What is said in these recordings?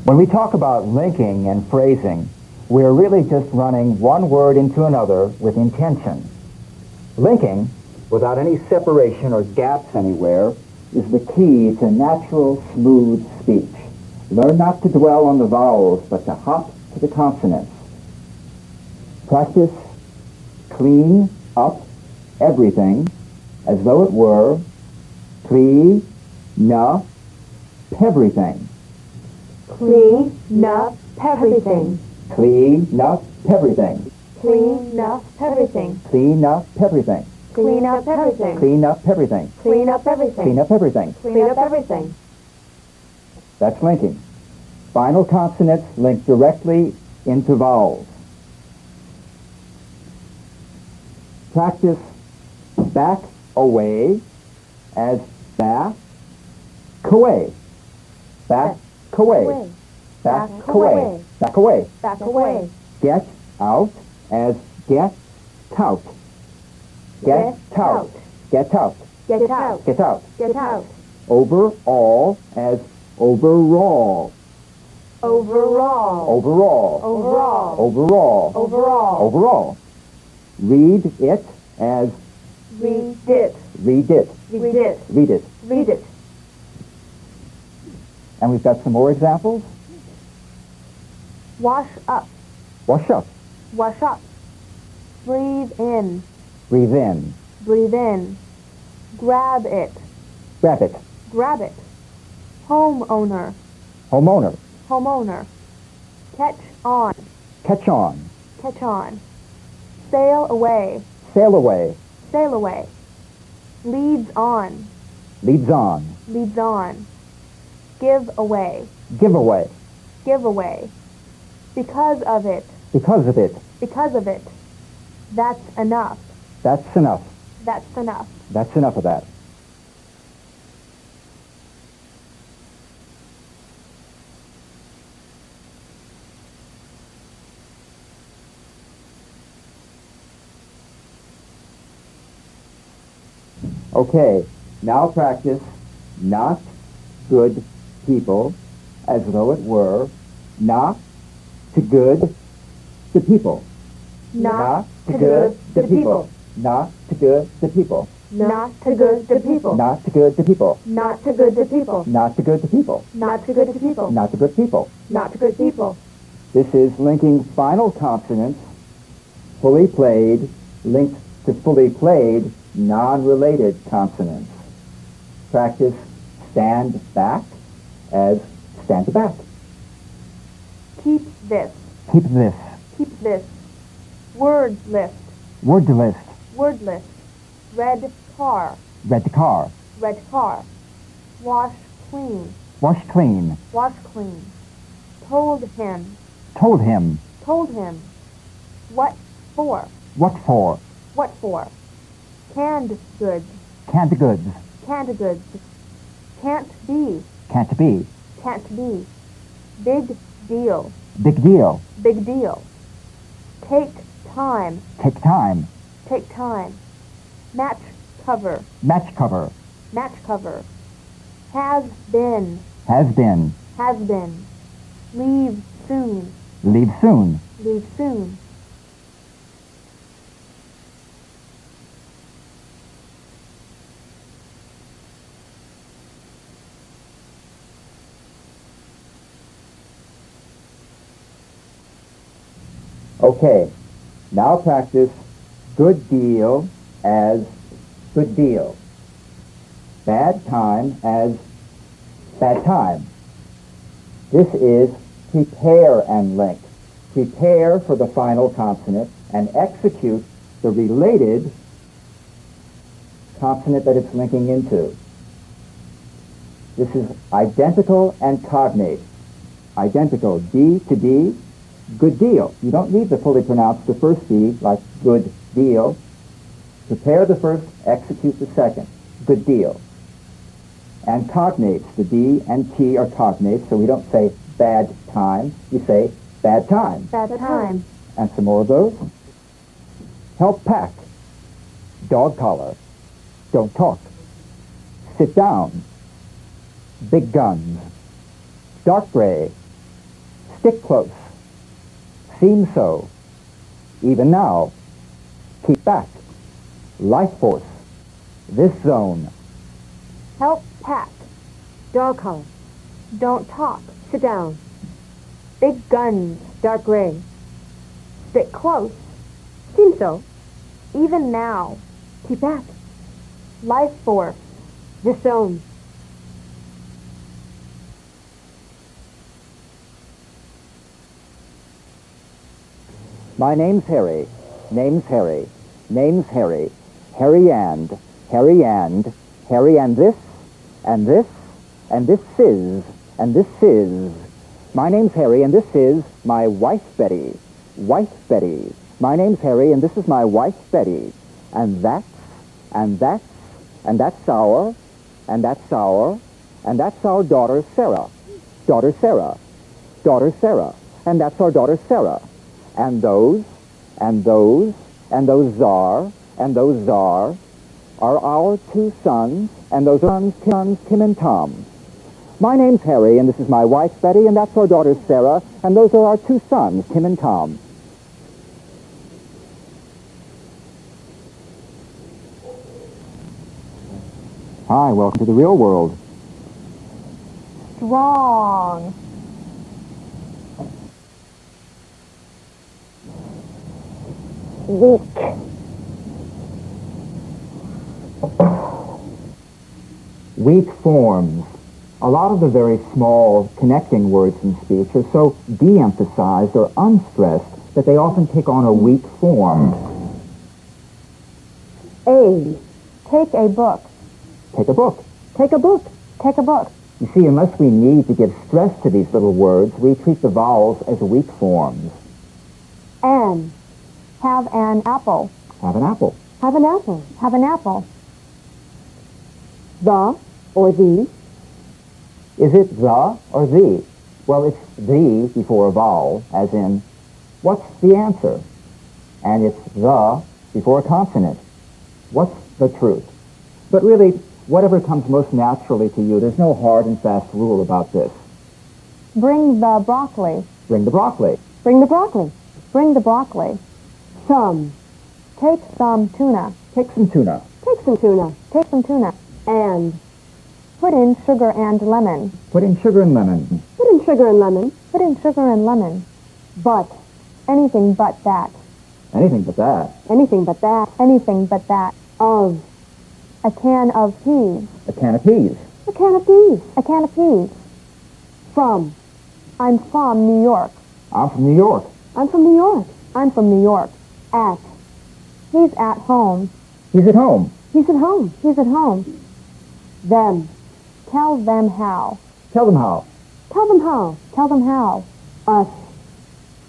When we talk about linking and phrasing, we're really just running one word into another with intention. Linking, without any separation or gaps anywhere, is the key to natural, smooth speech. Learn not to dwell on the vowels, but to hop to the consonants. Practice clean up everything as though it were clean up everything. Clean up everything. Clean up everything. Clean up everything. Clean up everything. Clean up everything. Clean up everything. Clean up everything. Clean up everything. Clean up everything. That's linking. Final consonants link directly into vowels. Practice back away as back away. Back away. Back away. Back away. Back away. Get out as get out. Get out. Get out. Get out. Get out. Get out. Overall as overall. Overall. Overall. Overall. Overall. Overall. Overall. Read it as Read it. read it. Read it. Read it. Read it. And we've got some more examples. Wash up. Wash up. Wash up. Breathe in. Breathe in. Breathe in. Grab it. Grab it. Grab it. Homeowner. Homeowner. Homeowner. Catch on. Catch on. Catch on. Sail away. Sail away. Sail away. Leads on. Leads on. Leads on. Give away. Give away. Give away. Because of it. Because of it. Because of it. That's enough. That's enough. That's enough. That's enough of that. Okay, now practice not good people as though it were not to good the people. Not to good the people. Not to good the people. Not to good the people. Not to good the people. Not to good the people. Not to good the people. Not to good the people. Not to good people. Not to good people. This is linking final consonants, fully played, linked to fully played, non-related consonants. Practice stand back as stand back. Keep this. Keep this. Keep this. Word list. Word list. Word list. Red car. Red car. Red car. Wash clean. Wash clean. Wash clean. Told him. Told him. Told him. What for? What for? What for? Canned goods. Canned goods. Canned goods. Can't be. Can't be. Can't be. Big deal. Big deal. Big deal. Take time. Take time. Take time. Match cover. Match cover. Match cover. Has been. Has been. Has been. Leave soon. Leave soon. Leave soon. Okay, now practice good deal as good deal. Bad time as bad time. This is prepare and link. Prepare for the final consonant and execute the related consonant that it's linking into. This is identical and cognate. Identical, D to D, good deal. You don't need to fully pronounce the first D like good deal. Prepare the first, execute the second. Good deal. And cognates, the D and T are cognates, so we don't say bad time, we say bad time. Bad time. And some more of those. Help pack. Dog collar. Don't talk. Sit down. Big guns. Dark gray. Stick close. Seem so. Even now. Keep back. Life force. This zone. Help pack. Dog collar. Don't talk. Sit down. Big guns. Dark gray. Stick close. Seem so. Even now. Keep back. Life force. This zone. My name's Harry. Name's Harry. Name's Harry. Harry and. Harry and. Harry and this. And this. And this is. And this is. My name's Harry and this is my wife Betty. Wife Betty. My name's Harry and this is my wife Betty. And that's. And that's. And that's our. And that's our. And that's our daughter Sarah. Daughter Sarah. Daughter Sarah. And that's our daughter Sarah. And those, and those, and those are our two sons, and those sons, Tim and Tom. My name's Harry, and this is my wife, Betty, and that's our daughter, Sarah, and those are our two sons, Tim and Tom. Hi, welcome to the real world. Strong. Weak. Weak forms. A lot of the very small connecting words in speech are so de-emphasized or unstressed that they often take on a weak form. A. Take a book. Take a book. Take a book. Take a book. You see, unless we need to give stress to these little words, we treat the vowels as weak forms. An. Have an apple. Have an apple. Have an apple. Have an apple. The or the. Is it the or the? Well, it's the before a vowel, as in, what's the answer? And it's the before a consonant. What's the truth? But really, whatever comes most naturally to you, there's no hard and fast rule about this. Bring the broccoli. Bring the broccoli. Bring the broccoli. Bring the broccoli. Some. Take some tuna. Take some tuna. Take some tuna. Take some tuna. And. Put in sugar and lemon. Put in sugar and lemon. Put in sugar and lemon. Put in sugar and lemon. But. Anything but that. Anything but that. Anything but that. Anything but that. Of. A can of peas. A can of peas. A can of peas. A can of peas. From. I'm from New York. I'm from New York. I'm from New York. I'm from New York. At. He's at home. He's at home. He's at home. He's at home. Them. Tell them how. Tell them how. Tell them how. Tell them how. Us.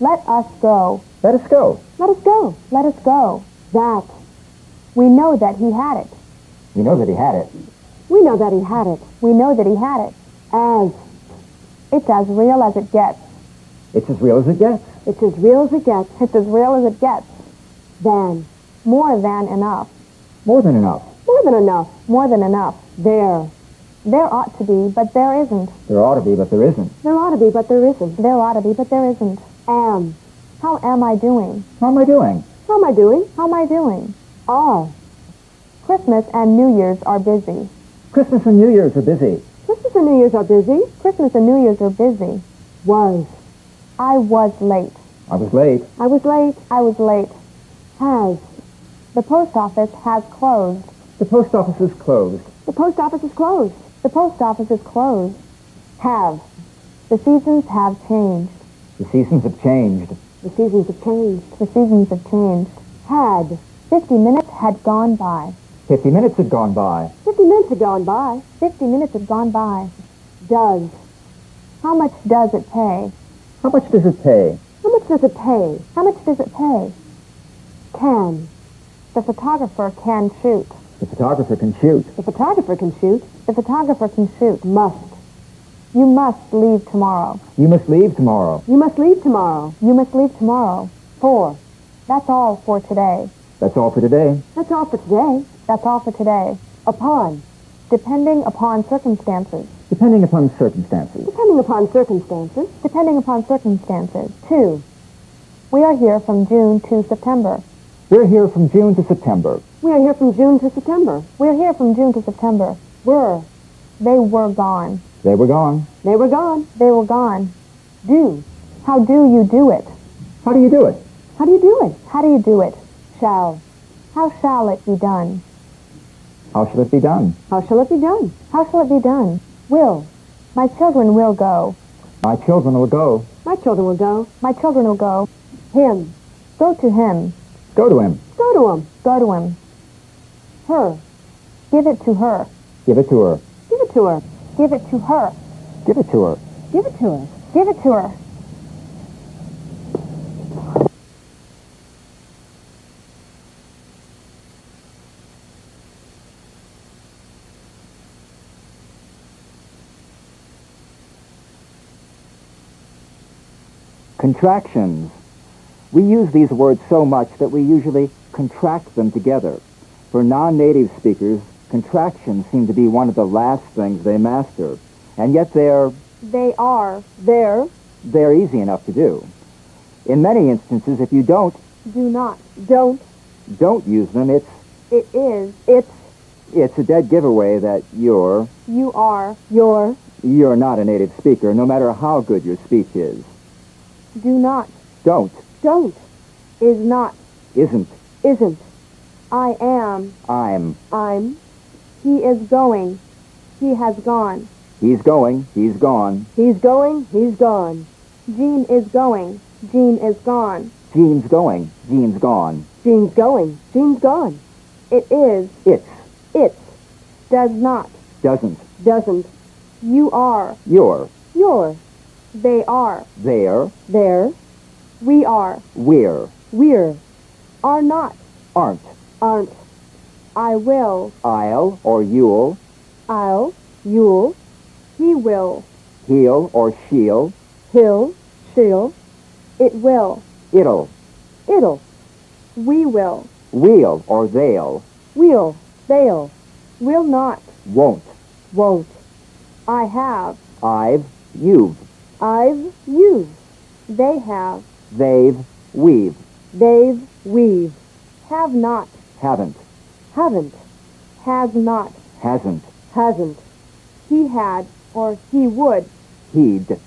Let us go. Let us go. Let us go. Let us go. That. We know that he had it. We know that he had it. We know that he had it. We know that he had it. As. It's as real as it gets. It's as real as it gets. It's as real as it gets. It's as real as it gets. Than. More than enough. More than enough. More than enough. More than enough. There. There ought to be, but there isn't. There ought to be, but there isn't. There ought to be, but there isn't. There ought to be, but there isn't. Am. How am I doing? How am I doing? How am I doing? How am I doing? Are. Christmas and New Year's are busy. Christmas and New Year's are busy. Christmas and New Year's are busy. Christmas and New Year's are busy. Was. I was late. I was late. I was late. I was late. Has. The post office has closed. The post office is closed. The post office is closed. The post office is closed. Have. The seasons have changed. The seasons have changed. The seasons have changed. The seasons have changed. Had. 50 minutes had gone by. 50 minutes had gone by. 50 minutes had gone by. 50 minutes had gone by. Does. How much does it pay? How much does it pay? How much does it pay? How much does it pay? Can. The photographer can shoot. The photographer can shoot. The photographer can shoot. The photographer can shoot. Must. You must leave tomorrow. You must leave tomorrow. You must leave tomorrow. You must leave tomorrow. For. That's all for today. That's all for today. That's all for today. That's all for today. Upon. Depending upon circumstances. Depending upon circumstances. Depending upon circumstances. Depending upon circumstances. 2. We are here from June to September. We're here from June to September. We are here from June to September. We're here from June to September. Were. They were gone. They were gone. They were gone. They were gone. Do. How do you do it? How do you do it? How do you do it? How do you do it? Shall. How shall it be done? How shall it be done? How shall it be done? How shall it be done? Will. My children will go. My children will go. My children will go. My children will go. Him. Go to him. Go to him. Go to him. Go to him. Her. Give it to her. Give it to her. Give it to her. Give it to her. Give it to her. Give it to her. Give it to her. Contractions. We use these words so much that we usually contract them together. For non-native speakers, contractions seem to be one of the last things they master. And yet They are. they're easy enough to do. In many instances, if you don't Do not. Don't. use them, It is. it's a dead giveaway that You are. you're not a native speaker, no matter how good your speech is. Do not. Don't, Don't. Is not. isn't, Isn't. I am. I'm. I'm. He is going. He has gone. He's going, he's gone. He's going. He's gone. Jean is going. Jean is gone. Jean's going, Jean's gone. Jean's going. Jean's gone. It is. It's. Does not. Doesn't, Doesn't. You are. you're, You're. They are. there, There. We are. we're, We're. Are not. aren't, Aren't. I will. I'll or you'll, I'll. You'll. He will. he'll or she'll, He'll. She'll. It will. it'll, It'll. We will. we'll or they'll, We'll. They'll. Will not. won't, Won't. I have. I've, you've, I've. You've. They have. they've, we've, They've. We've. Have not. haven't, Haven't. Has not. hasn't, Hasn't. He had or he would. he'd,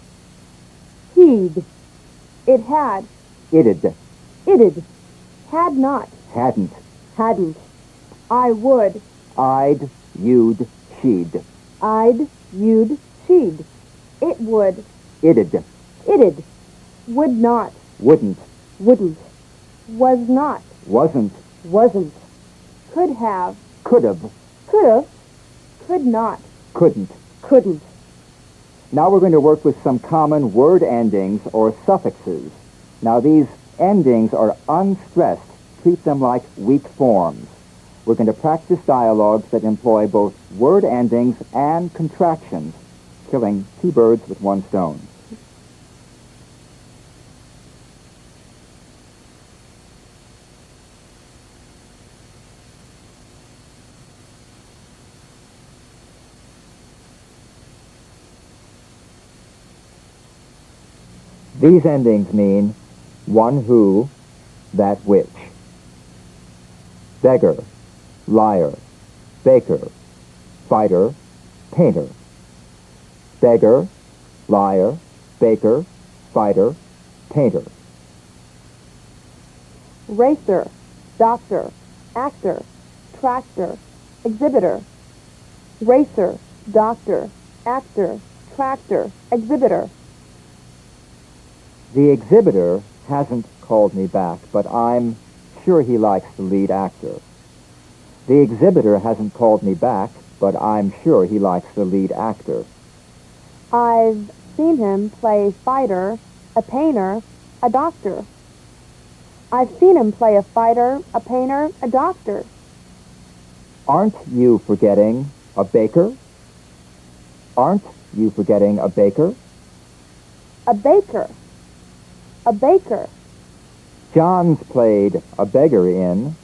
He'd. It had. it'd, It'd. Had not. hadn't, Hadn't. I would. I'd, you'd, she'd, I'd. You'd. She'd. It would. it'd, It'd. Would not. wouldn't, Wouldn't. Was not. wasn't, Wasn't. Could have. could've, Could've. Could not. couldn't. Couldn't. Now we're going to work with some common word endings or suffixes. Now these endings are unstressed. Treat them like weak forms. We're going to practice dialogues that employ both word endings and contractions, killing two birds with one stone. These endings mean one who, that which. Beggar, liar, baker, fighter, painter. Beggar, liar, baker, fighter, painter. Racer. Doctor. Actor. Tractor. Exhibitor. Racer. Doctor. Actor. Tractor. Exhibitor. The exhibitor hasn't called me back, but I'm sure he likes the lead actor. The exhibitor hasn't called me back, but I'm sure he likes the lead actor. I've seen him play fighter, a painter, a doctor. I've seen him play a fighter, a painter, a doctor. Aren't you forgetting a baker? Aren't you forgetting a baker? A baker. A baker. John's played a beggar in.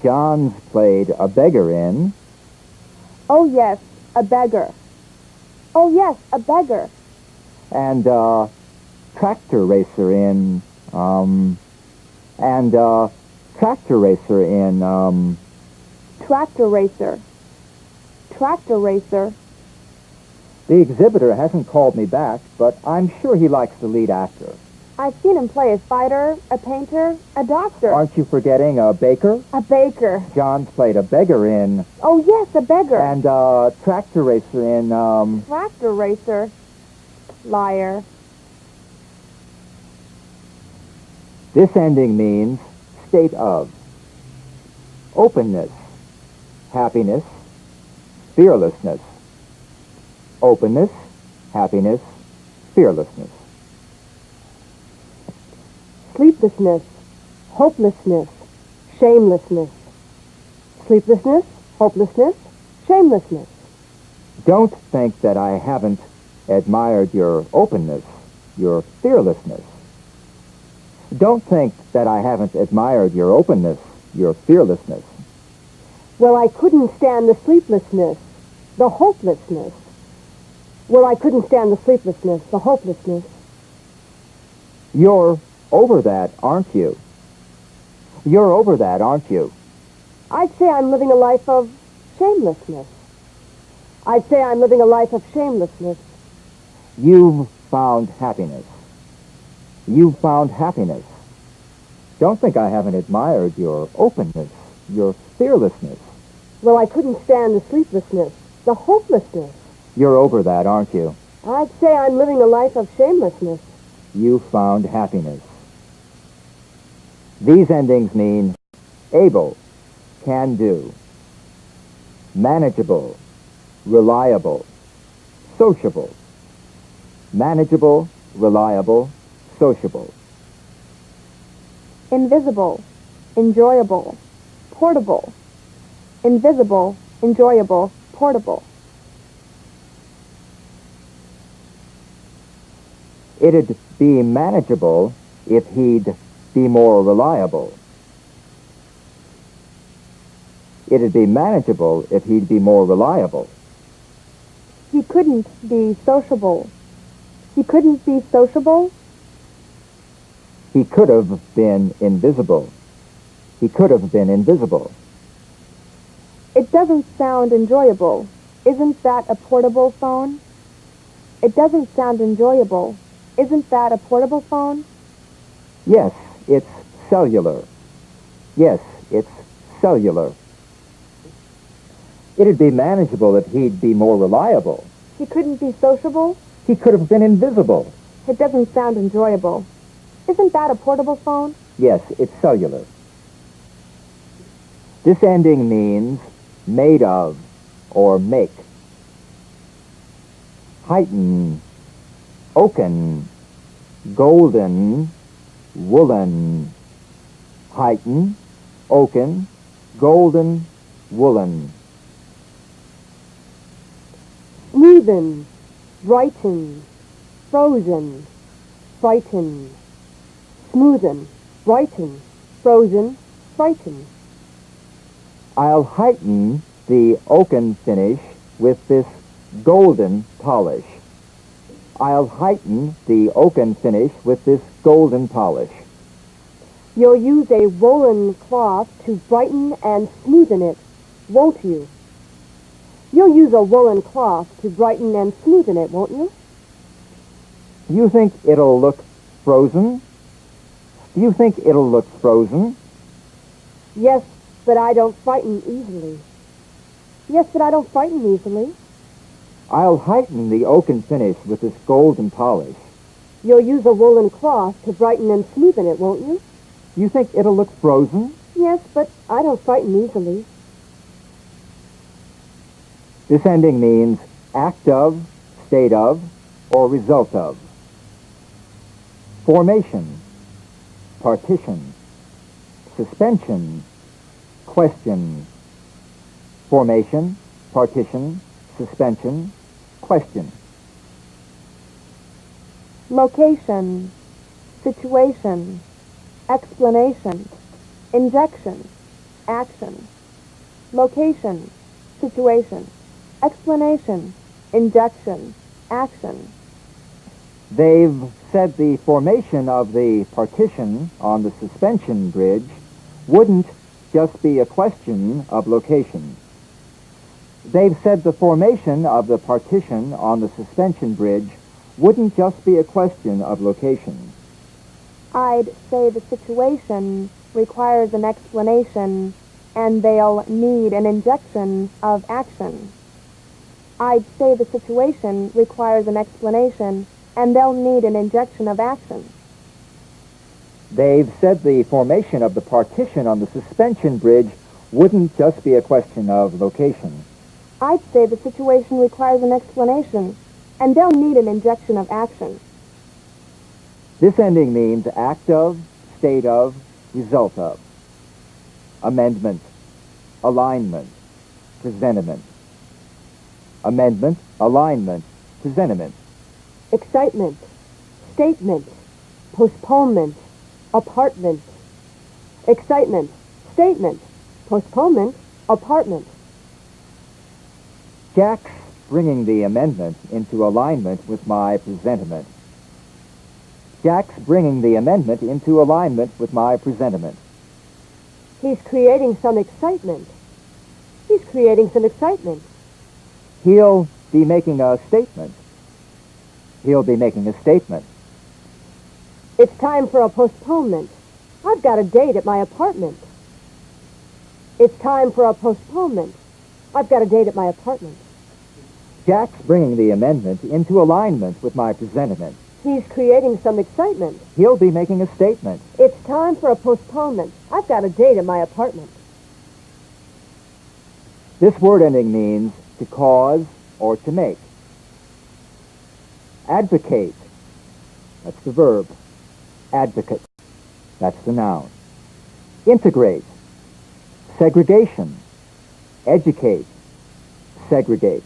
John's played a beggar in. Oh, yes, a beggar. Oh, yes, a beggar. And tractor racer in, tractor racer in, Tractor racer. Tractor racer. The exhibitor hasn't called me back, but I'm sure he likes the lead actor. I've seen him play a fighter, a painter, a doctor. Aren't you forgetting a baker? A baker. John's played a beggar in, Oh, yes, a beggar. and tractor racer in, Tractor racer. Liar. This ending means state of. Openness, happiness, fearlessness. Openness, happiness, fearlessness. Sleeplessness, hopelessness, shamelessness. Sleeplessness, hopelessness, shamelessness. Don't think that I haven't admired your openness, your fearlessness. Don't think that I haven't admired your openness, your fearlessness. Well, I couldn't stand the sleeplessness, the hopelessness. Well, I couldn't stand the sleeplessness, the hopelessness. You're over that, aren't you? You're over that, aren't you? I'd say I'm living a life of shamelessness. I'd say I'm living a life of shamelessness. You've found happiness. You've found happiness. Don't think I haven't admired your openness, your fearlessness. Well, I couldn't stand the sleeplessness, the hopelessness. You're over that, aren't you? I'd say I'm living a life of shamelessness. You found happiness. These endings mean able, can do, manageable, reliable, sociable. Manageable, reliable, sociable. Invisible. Enjoyable. Portable. Invisible. Enjoyable. Portable. It'd be manageable if he'd be more reliable. It'd be manageable if he'd be more reliable. He couldn't be sociable. He couldn't be sociable. He could have been invisible. He could have been invisible. It doesn't sound enjoyable. Isn't that a portable phone? It doesn't sound enjoyable. Isn't that a portable phone? Yes, it's cellular. Yes, it's cellular. It'd be manageable if he'd be more reliable. He couldn't be sociable. He could have been invisible. It doesn't sound enjoyable. Isn't that a portable phone? Yes, it's cellular. This ending means made of or make. Heighten, oaken, golden, woolen. Heighten, oaken, golden, woolen. Smoothen, brighten, frozen, frighten. Smoothen, brighten, frozen, frighten. I'll heighten the oaken finish with this golden polish. I'll heighten the oaken finish with this golden polish. You'll use a woolen cloth to brighten and smoothen it, won't you? You'll use a woolen cloth to brighten and smoothen it, won't you? Do you think it'll look frozen? Do you think it'll look frozen? Yes, but I don't frighten easily. Yes, but I don't frighten easily. I'll heighten the oaken finish with this golden polish. You'll use a woolen cloth to brighten and smoothen it, won't you? Do you think it'll look frozen? Yes, but I don't frighten easily. This ending means act of, state of, or result of. Formation, partition, suspension, question. Formation, partition, suspension, question. Location. Situation. Explanation. Injection. Action. Location. Situation. Explanation. Injection. action. They've said the formation of the partition on the suspension bridge wouldn't just be a question of location. They've said the formation of the partition on the suspension bridge wouldn't just be a question of location. I'd say the situation requires an explanation, and they'll need an injection of action. I'd say the situation requires an explanation, and they'll need an injection of action. They've said the formation of the partition on the suspension bridge wouldn't just be a question of location. I'd say the situation requires an explanation, and they'll need an injection of action. This ending means act of, state of, result of. Amendment, alignment, presentiment. Amendment, alignment, presentiment. Excitement, statement, postponement, apartment. Excitement, statement, postponement, apartment. Jack's bringing the amendment into alignment with my presentiment. Jack's bringing the amendment into alignment with my presentiment. He's creating some excitement. He's creating some excitement. He'll be making a statement. He'll be making a statement. It's time for a postponement. I've got a date at my apartment. It's time for a postponement. I've got a date at my apartment. Jack's bringing the amendment into alignment with my presentiment. He's creating some excitement. He'll be making a statement. It's time for a postponement. I've got a date at my apartment. This word ending means to cause or to make. Advocate, that's the verb. Advocate, that's the noun. Integrate, segregation, educate, segregate.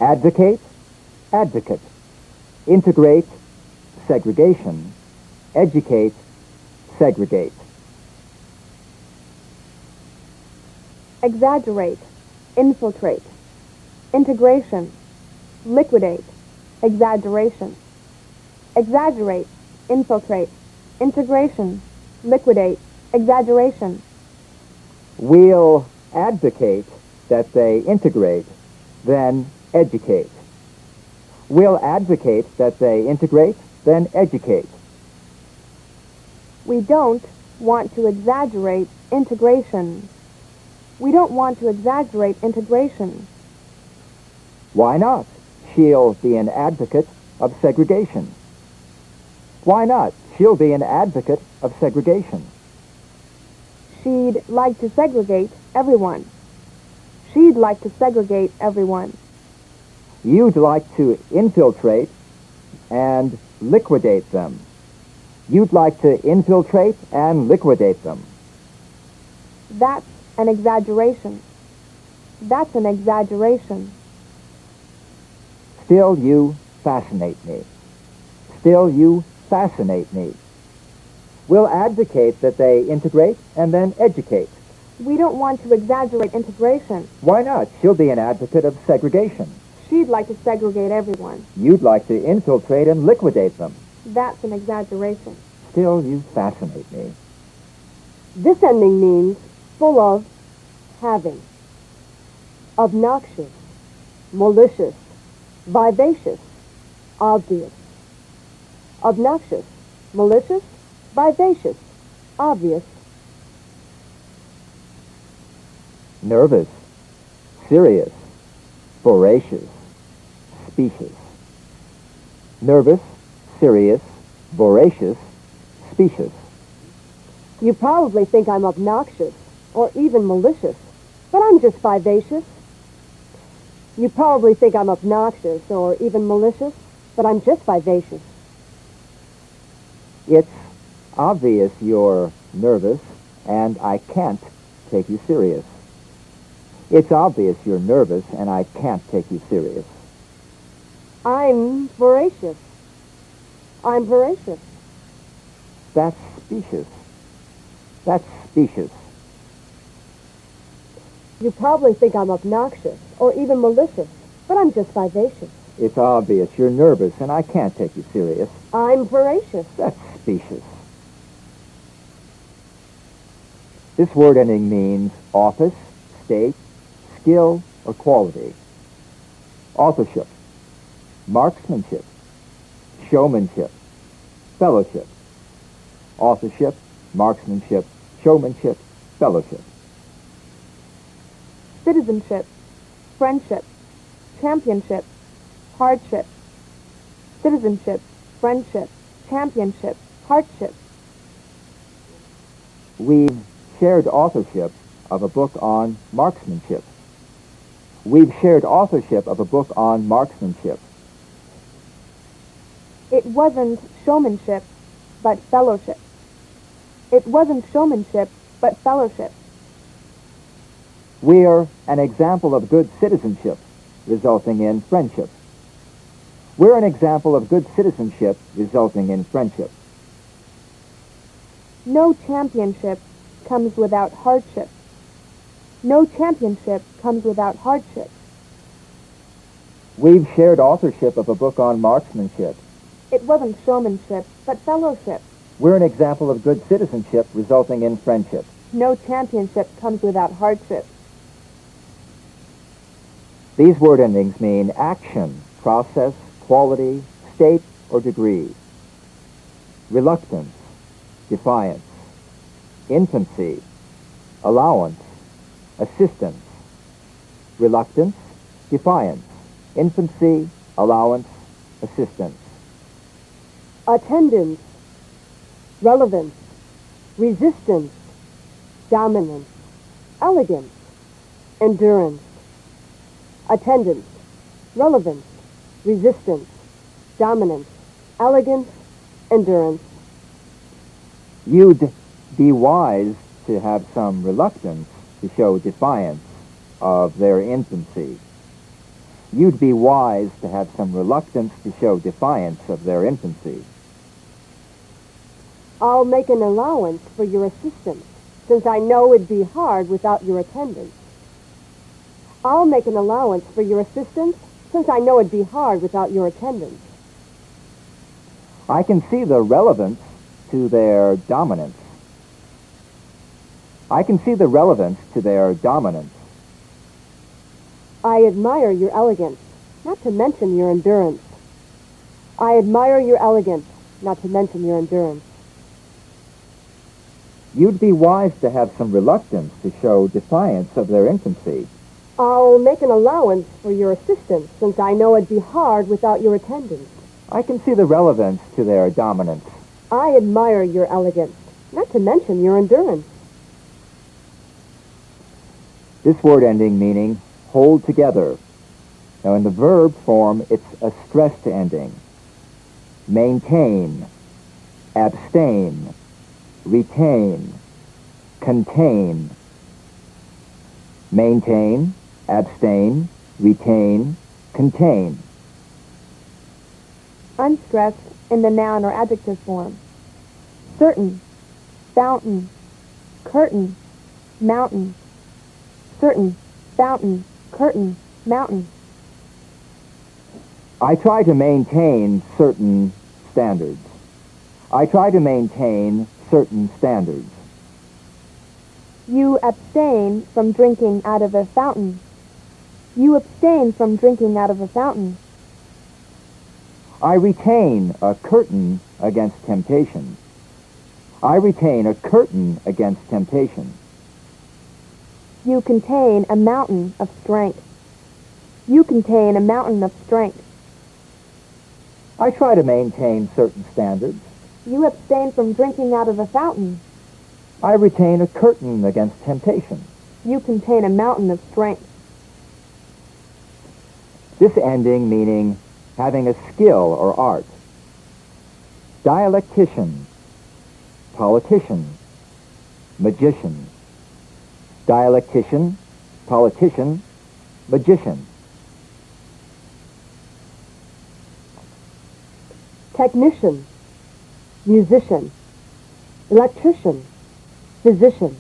Advocate, advocate. Integrate, segregation. Educate, segregate. Exaggerate, infiltrate. Integration, liquidate, exaggeration. Exaggerate, infiltrate. Integration, liquidate, exaggeration. We'll advocate that they integrate, then educate. We'll advocate that they integrate, then educate. We don't want to exaggerate integration. We don't want to exaggerate integration. Why not? She'll be an advocate of segregation. Why not? She'll be an advocate of segregation. She'd like to segregate everyone. She'd like to segregate everyone. You'd like to infiltrate and liquidate them. You'd like to infiltrate and liquidate them. That's an exaggeration. That's an exaggeration. Still you fascinate me. Still you fascinate me. We'll advocate that they integrate and then educate. We don't want to exaggerate integration. Why not? She'll be an advocate of segregation. She'd like to segregate everyone. You'd like to infiltrate and liquidate them. That's an exaggeration. Still you fascinate me. This ending means full of, having. Obnoxious, malicious, vivacious, obvious. Obnoxious, malicious, vivacious, obvious. Nervous, serious, voracious, specious. Nervous, serious, voracious, specious. You probably think I'm obnoxious or even malicious, but I'm just vivacious. You probably think I'm obnoxious or even malicious, but I'm just vivacious. It's obvious you're nervous, and I can't take you serious. It's obvious you're nervous, and I can't take you serious. I'm voracious. I'm voracious. That's specious. That's specious. You probably think I'm obnoxious or even malicious, but I'm just vivacious. It's obvious you're nervous, and I can't take you serious. I'm voracious. That's specious. This word ending means office, state, skill, or quality. Authorship, marksmanship, showmanship, fellowship. Authorship, marksmanship, showmanship, fellowship. Citizenship, friendship, championship, hardship. Citizenship, friendship, championship, hardship. We've shared authorship of a book on marksmanship. We've shared authorship of a book on marksmanship. It wasn't showmanship, but fellowship. It wasn't showmanship, but fellowship. We're an example of good citizenship, resulting in friendship. We're an example of good citizenship, resulting in friendship. No championship comes without hardship. No championship comes without hardship. We've shared authorship of a book on marksmanship. It wasn't showmanship, but fellowship. We're an example of good citizenship, resulting in friendship. No championship comes without hardship. These word endings mean action, process, quality, state, or degree. Reluctance, defiance, infancy, allowance, assistance. Reluctance, defiance, infancy, allowance, assistance. Attendance, relevance, resistance, dominance, elegance, endurance. Attendance, relevance, resistance, dominance, elegance, endurance. You'd be wise to have some reluctance to show defiance of their infancy. You'd be wise to have some reluctance to show defiance of their infancy. I'll make an allowance for your assistance, since I know it'd be hard without your attendance. I'll make an allowance for your assistance, since I know it'd be hard without your attendance. I can see the relevance to their dominance. I can see the relevance to their dominance. I admire your elegance, not to mention your endurance. I admire your elegance, not to mention your endurance. You'd be wise to have some reluctance to show defiance of their infancy. I'll make an allowance for your assistance, since I know it'd be hard without your attendance. I can see the relevance to their dominance. I admire your elegance, not to mention your endurance. This word ending meaning hold together. Now in the verb form, it's a stressed ending. Maintain, abstain, retain, contain. Maintain, abstain, retain, contain. Unstressed in the noun or adjective form. Certain, fountain, curtain, mountain. Certain, fountain, curtain, mountain. I try to maintain certain standards. I try to maintain certain standards. You abstain from drinking out of a fountain. You abstain from drinking out of a fountain. I retain a curtain against temptation. I retain a curtain against temptation. You contain a mountain of strength. You contain a mountain of strength. I try to maintain certain standards. You abstain from drinking out of a fountain. I retain a curtain against temptation. You contain a mountain of strength. This ending meaning having a skill or art. Dialectician, politician, magician. Dialectician, politician, magician. Technician, musician, electrician, physician.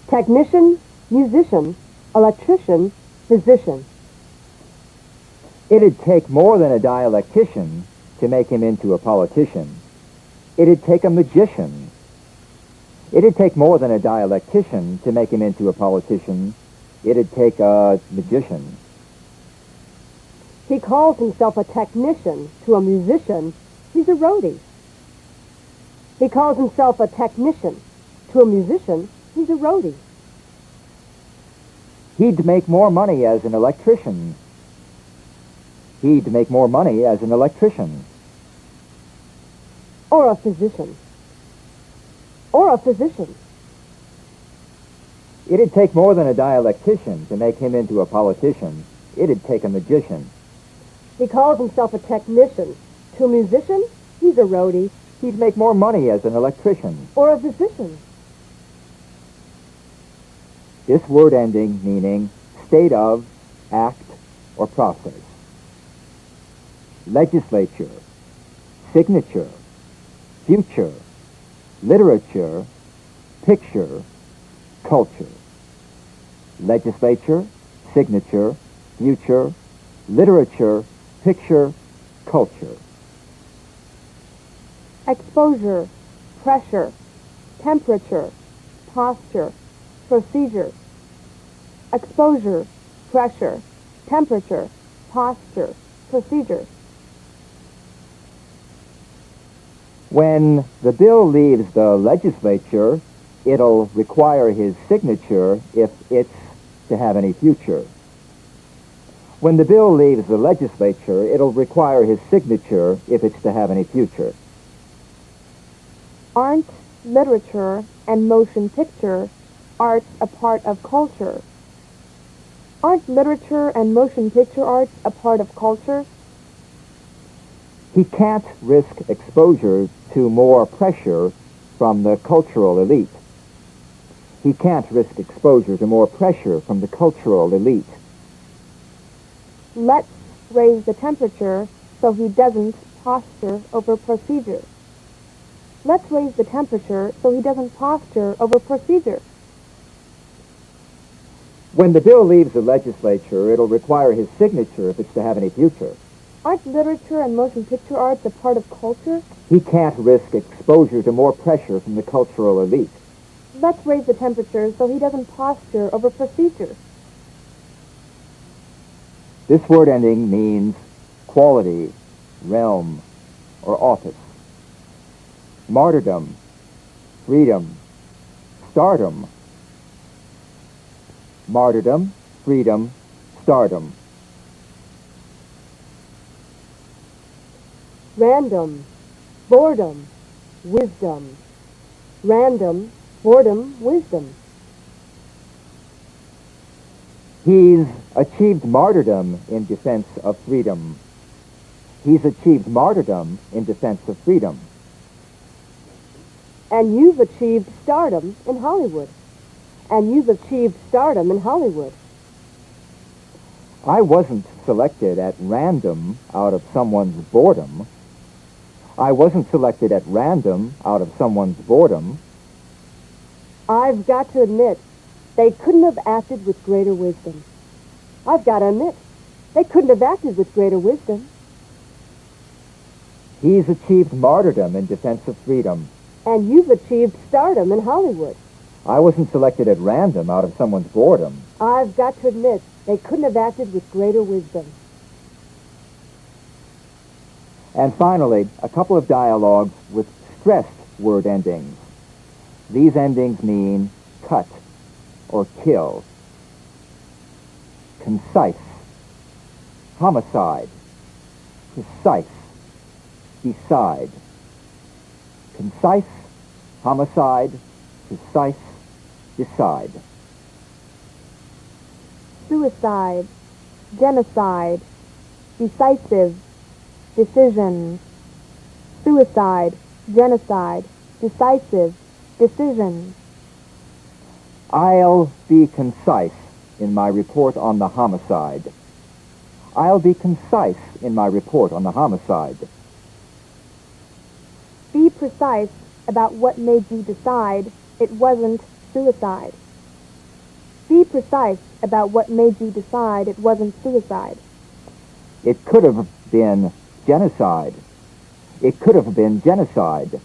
Technician, musician, electrician, physician. It'd take more than a dialectician to make him into a politician. It'd take a magician. It'd take more than a dialectician to make him into a politician. It'd take a magician. He calls himself a technician to a musician. He's a roadie. He calls himself a technician to a musician. He's a roadie. He'd make more money as an electrician. He'd make more money as an electrician. Or a physician. Or a physician. It'd take more than a dialectician to make him into a politician. It'd take a magician. He calls himself a technician. To a musician, he's a roadie. He'd make more money as an electrician. Or a physician. This word ending meaning state of, act, or process. Legislature, signature, future, literature, picture, culture. Legislature, signature, future, literature, picture, culture. Exposure, pressure, temperature, posture, procedure. Exposure, pressure, temperature, posture, procedure. When the bill leaves the legislature, it'll require his signature if it's to have any future. When the bill leaves the legislature, it'll require his signature if it's to have any future. Aren't literature and motion picture arts a part of culture? Aren't literature and motion picture arts a part of culture? He can't risk exposure to more pressure from the cultural elite. He can't risk exposure to more pressure from the cultural elite. Let's raise the temperature so he doesn't posture over procedure. Let's raise the temperature so he doesn't posture over procedure. When the bill leaves the legislature, it'll require his signature if it's to have any future. Aren't literature and motion picture arts a part of culture? He can't risk exposure to more pressure from the cultural elite. Let's raise the temperature so he doesn't posture over procedure. This word ending means quality, realm, or office. Martyrdom, freedom, stardom. Martyrdom, freedom, stardom. Random, boredom, wisdom. Random, boredom, wisdom. He's achieved martyrdom in defense of freedom. He's achieved martyrdom in defense of freedom. And you've achieved stardom in Hollywood. And you've achieved stardom in Hollywood. I wasn't selected at random out of someone's boredom. I wasn't selected at random out of someone's boredom. I've got to admit, they couldn't have acted with greater wisdom. I've got to admit, they couldn't have acted with greater wisdom. He's achieved martyrdom in defense of freedom. And you've achieved stardom in Hollywood. I wasn't selected at random out of someone's boredom. I've got to admit, they couldn't have acted with greater wisdom. And finally, a couple of dialogues with stressed word endings. These endings mean cut or kill. Concise, homicide, precise, beside. Concise, homicide, precise, decide. Suicide, genocide, decisive, decision. Suicide, genocide, decisive, decision. I'll be concise in my report on the homicide. I'll be concise in my report on the homicide. Be precise about what made you decide it wasn't suicide. Be precise about what made you decide it wasn't suicide. It could have been genocide. It could have been genocide.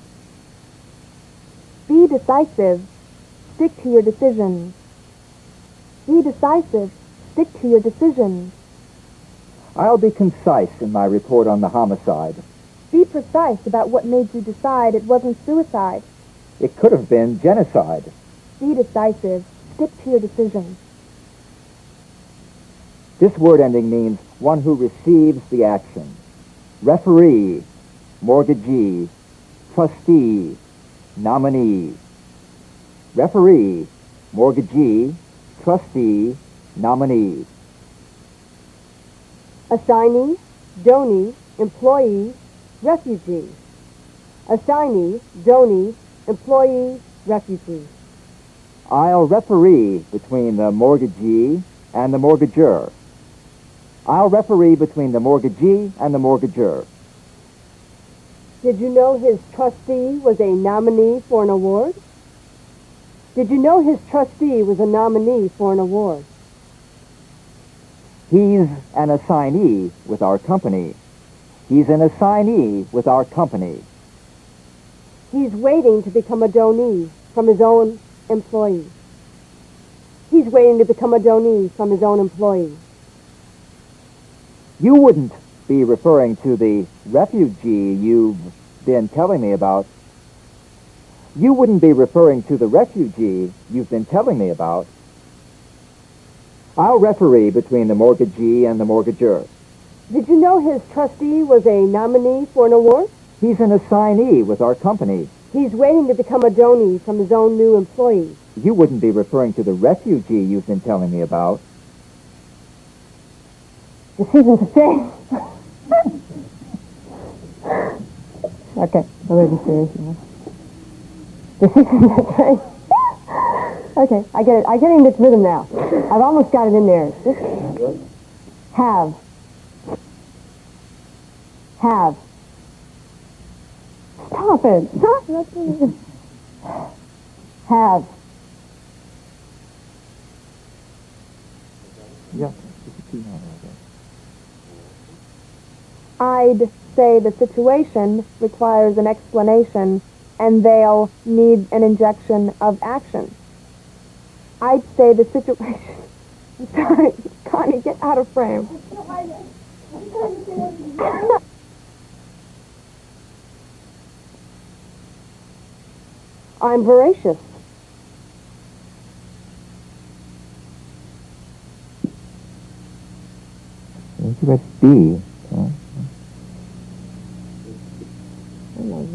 Be decisive. Stick to your decisions. Be decisive. Stick to your decisions. I'll be concise in my report on the homicide. Be precise about what made you decide it wasn't suicide. It could have been genocide. Be decisive. Stick to your decisions. This word ending means one who receives the action. Referee, mortgagee, trustee, nominee. Referee, mortgagee, trustee, nominee. Assignee, donee, employee, refugee. Assignee, donee, employee, refugee. I'll referee between the mortgagee and the mortgagor. I'll referee between the mortgagee and the mortgagor. Did you know his trustee was a nominee for an award? Did you know his trustee was a nominee for an award? He's an assignee with our company. He's an assignee with our company. He's waiting to become a donee from his own employee. He's waiting to become a donee from his own employee. You wouldn't be referring to the refugee you've been telling me about. You wouldn't be referring to the refugee you've been telling me about. I'll referee between the mortgagee and the mortgagor. Did you know his trustee was a nominee for an award? He's an assignee with our company. He's waiting to become a donee from his own new employee. You wouldn't be referring to the refugee you've been telling me about. Decision to change. Okay, I'm really serious now. Decision to change. Okay, I get it. I get in this rhythm now. I've almost got it in there. Have. Have. Stop it. Have. Yeah. I'd say the situation requires an explanation and they'll need an injection of action. I'd say the situation... I'm sorry, Connie, get out of frame. I'm voracious. That's B.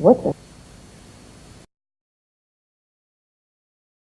What's it?